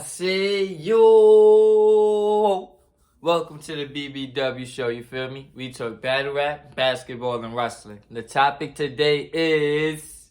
See you. Welcome to the BBW show. You feel me? We talk battle rap, basketball, and wrestling. The topic today is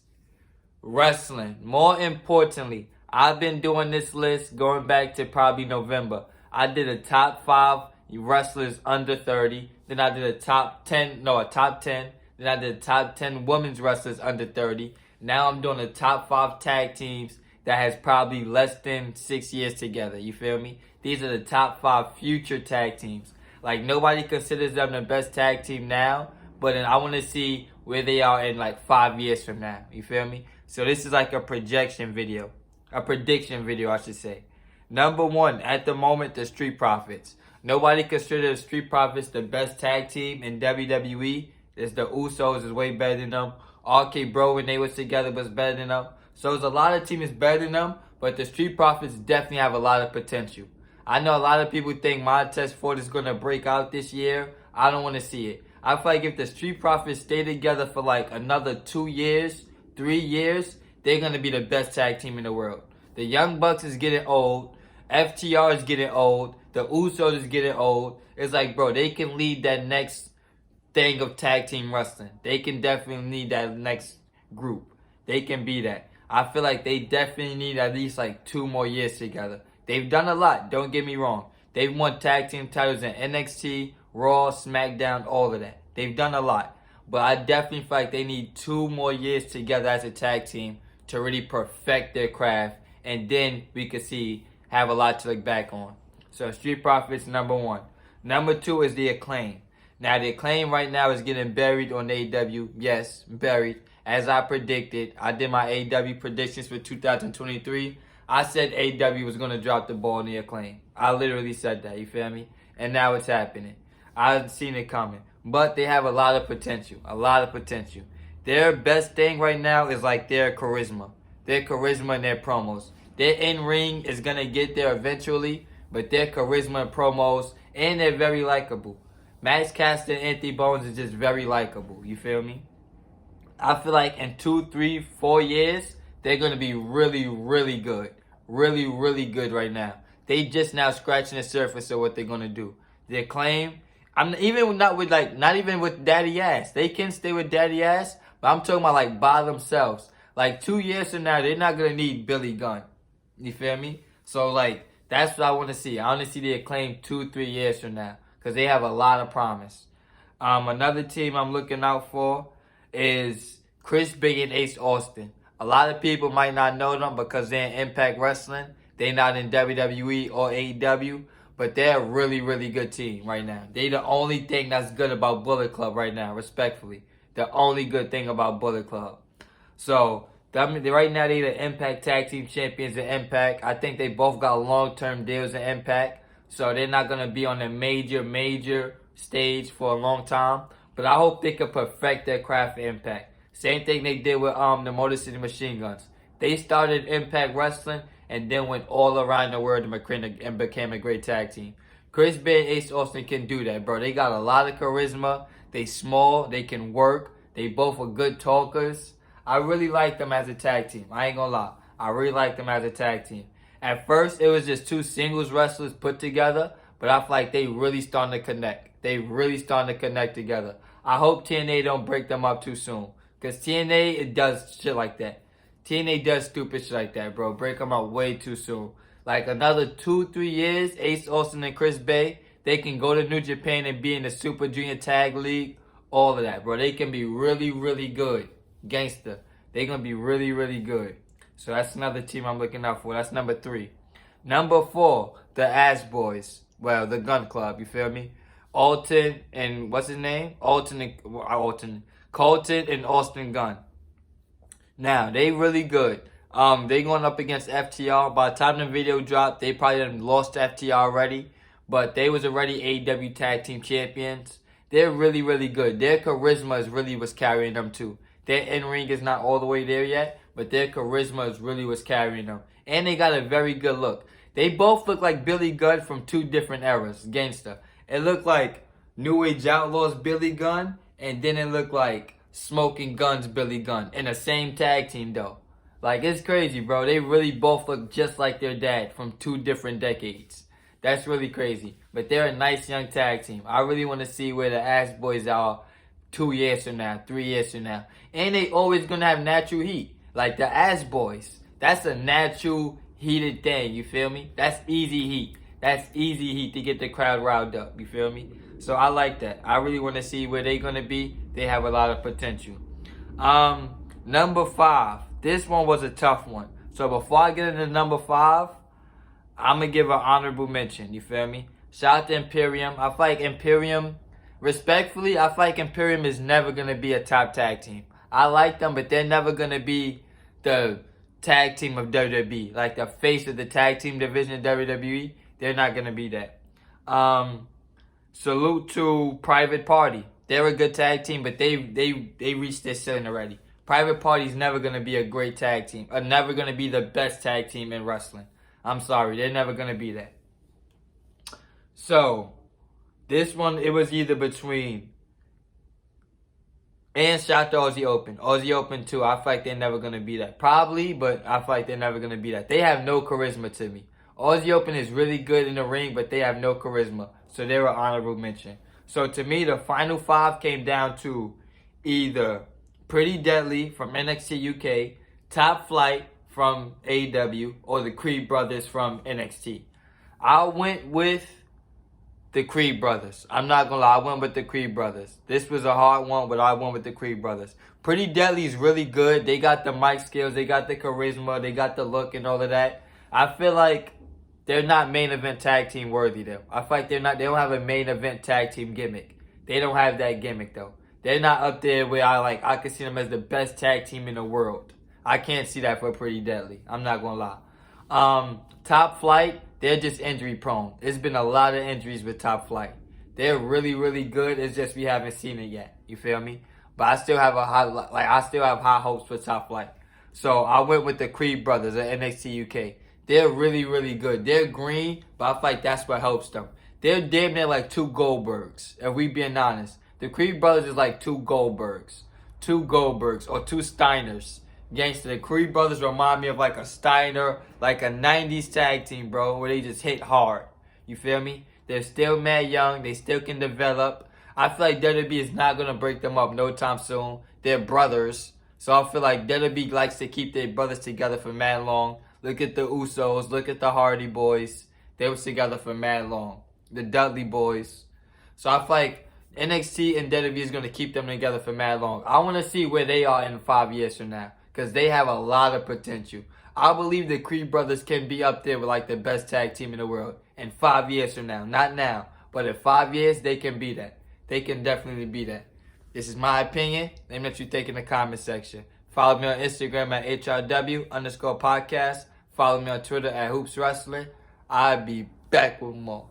wrestling. More importantly, I've been doing this list going back to probably November. I did a top 5 wrestlers under 30. Then I did a top 10. Then I did a top 10 women's wrestlers under 30. Now I'm doing the top 5 tag teams that has probably less than 6 years together. You feel me? These are the top 5 future tag teams. Like, nobody considers them the best tag team now, but then I want to see where they are in like 5 years from now. You feel me? So this is like a projection video. A prediction video, I should say. Number 1, at the moment, the Street Profits. Nobody considers the Street Profits the best tag team in WWE. It's the Usos is way better than them. RK Bro, when they was together, was better than them. So there's a lot of teams better than them, but the Street Profits definitely have a lot of potential. I know a lot of people think Montez Ford is going to break out this year. I don't want to see it. I feel like if the Street Profits stay together for like another 2 years, 3 years, they're going to be the best tag team in the world. The Young Bucks is getting old. FTR is getting old. The Usos is getting old. It's like, bro, they can lead that next thing of tag team wrestling. They can definitely lead that next group. They can be that. I feel like they definitely need at least like 2 more years together. They've done a lot, don't get me wrong. They've won tag team titles in NXT, Raw, SmackDown, all of that. They've done a lot. But I definitely feel like they need 2 more years together as a tag team to really perfect their craft. And then we could have a lot to look back on. So Street Profits, number 1. Number 2 is the Acclaim. Now the Acclaim right now is getting buried on AEW. Yes, buried. As I predicted, I did my AEW predictions for 2023. I said AEW was going to drop the ball in the Acclaim. I literally said that, you feel me? And now it's happening. I've seen it coming. But they have a lot of potential. A lot of potential. Their best thing right now is like their charisma. Their charisma and their promos. Their in-ring is going to get there eventually, but their charisma and promos, and they're very likable. Max Caster and Anthony Bones is just very likable. You feel me? I feel like in 2, 3, 4 years, they're going to be really, really good. Really, really good right now. They just now scratching the surface of what they're going to do. The Acclaim, not even with Daddy Ass. They can stay with Daddy Ass, but I'm talking about like by themselves. Like 2 years from now, they're not going to need Billy Gunn. You feel me? So like, that's what I want to see. I want to see the Acclaim 2, 3 years from now, because they have a lot of promise. Another team I'm looking out for is Chris Big and Ace Austin. A lot of people might not know them because they're in Impact Wrestling. They're not in WWE or AEW, but they're a really, really good team right now. They're the only thing that's good about Bullet Club right now, respectfully. The only good thing about Bullet Club. So, right now they're the Impact Tag Team Champions in Impact. I think they both got long-term deals in Impact, so they're not going to be on a major stage for a long time. But I hope they can perfect their craft for Impact. Same thing they did with the Motor City Machine Guns. They started Impact Wrestling and then went all around the world and became a great tag team. Chris Bay and Ace Austin can do that, bro. They got a lot of charisma. They small. They can work. They both are good talkers. I really like them as a tag team. I ain't gonna lie. I really like them as a tag team. At first, it was just 2 singles wrestlers put together, but I feel like they really starting to connect. They really starting to connect together. I hope TNA don't break them up too soon. Because TNA, it does shit like that. TNA does stupid shit like that, bro. Break them up way too soon. Like another 2, 3 years, Ace Austin and Chris Bay, they can go to New Japan and be in the Super Junior Tag League. All of that, bro. They can be really, really good. Gangster. They're going to be really, really good. So that's another team I'm looking out for. That's number 3. Number 4, the Ass Boys. Well, the Gun Club, you feel me? Colton and what's his name? Colton and Austin Gunn. Now, they really good. They going up against FTR. By the time the video dropped, they probably done lost to FTR already. But they was already AEW Tag Team Champions. They're really, really good. Their charisma is really what's carrying them too. Their in-ring is not all the way there yet, but their charisma is really what's carrying them. And they got a very good look. They both look like Billy Gunn from 2 different eras. Gangsta. It looked like New Age Outlaws Billy Gunn, and then it looked like Smoking Guns Billy Gunn in the same tag team though. Like, it's crazy, bro. They really both look just like their dad from 2 different decades. That's really crazy. But they're a nice young tag team. I really want to see where the Ass Boys are 2 years from now, 3 years from now. And they always going to have natural heat. Like the Ass Boys. That's a natural heated thing, you feel me? That's easy heat. That's easy heat to get the crowd riled up, you feel me? So I like that. I really want to see where they're going to be. They have a lot of potential. Number 5. This one was a tough one. So before I get into number 5, I'm going to give an honorable mention, you feel me? Shout out to Imperium. I feel like Imperium, respectfully, I feel like Imperium is never going to be a top tag team. I like them, but they're never going to be the tag team of WWE. Like the face of the tag team division of WWE, they're not going to be that. Salute to Private Party. They're a good tag team, but they reached their ceiling already. Private Party's never going to be a great tag team. Or never going to be the best tag team in wrestling. I'm sorry. They're never going to be that. So, this one, it was either between... And shout out to Aussie Open. Aussie Open, too. I feel like they're never going to be that. Probably, but I feel like they're never going to be that. They have no charisma to me. Aussie Open is really good in the ring, but they have no charisma. So, they're an honorable mention. So, to me, the final 5 came down to either... Pretty Deadly from NXT UK, Top Flight from AEW, or the Creed Brothers from NXT. I went with the Creed Brothers. I'm not going to lie, I went with the Creed Brothers. This was a hard one, but I went with the Creed Brothers. Pretty Deadly is really good. They got the mic skills, they got the charisma, they got the look and all of that. I feel like they're not main event tag team worthy though. I feel like they don't have a main event tag team gimmick. They don't have that gimmick though. They're not up there where I could see them as the best tag team in the world. I can't see that for Pretty Deadly. I'm not going to lie. Top Flight, they're just injury prone. There's been a lot of injuries with Top Flight. They're really, really good. It's just we haven't seen it yet. You feel me? But I still have high hopes for Top Flight. So I went with the Creed Brothers at NXT UK. They're really, really good. They're green, but I feel like that's what helps them. They're damn near like 2 Goldbergs, if we being honest. The Creed Brothers is like 2 Goldbergs. 2 Goldbergs or 2 Steiners. Gangsta, the Creed Brothers remind me of like a Steiner, like a 90s tag team, bro, where they just hit hard. You feel me? They're still mad young. They still can develop. I feel like WWE is not going to break them up no time soon. They're brothers. So I feel like WWE likes to keep their brothers together for mad long. Look at the Usos. Look at the Hardy Boys. They was together for mad long. The Dudley Boys. So I feel like NXT and WWE is going to keep them together for mad long. I want to see where they are in 5 years from now. Because they have a lot of potential. I believe the Creed Brothers can be up there with like the best tag team in the world in 5 years from now. Not now. But in 5 years, they can be that. They can definitely be that. This is my opinion. Let me know what you think in the comment section. Follow me on Instagram at HRW_podcast. Follow me on Twitter at Hoops Wrestling. I'll be back with more.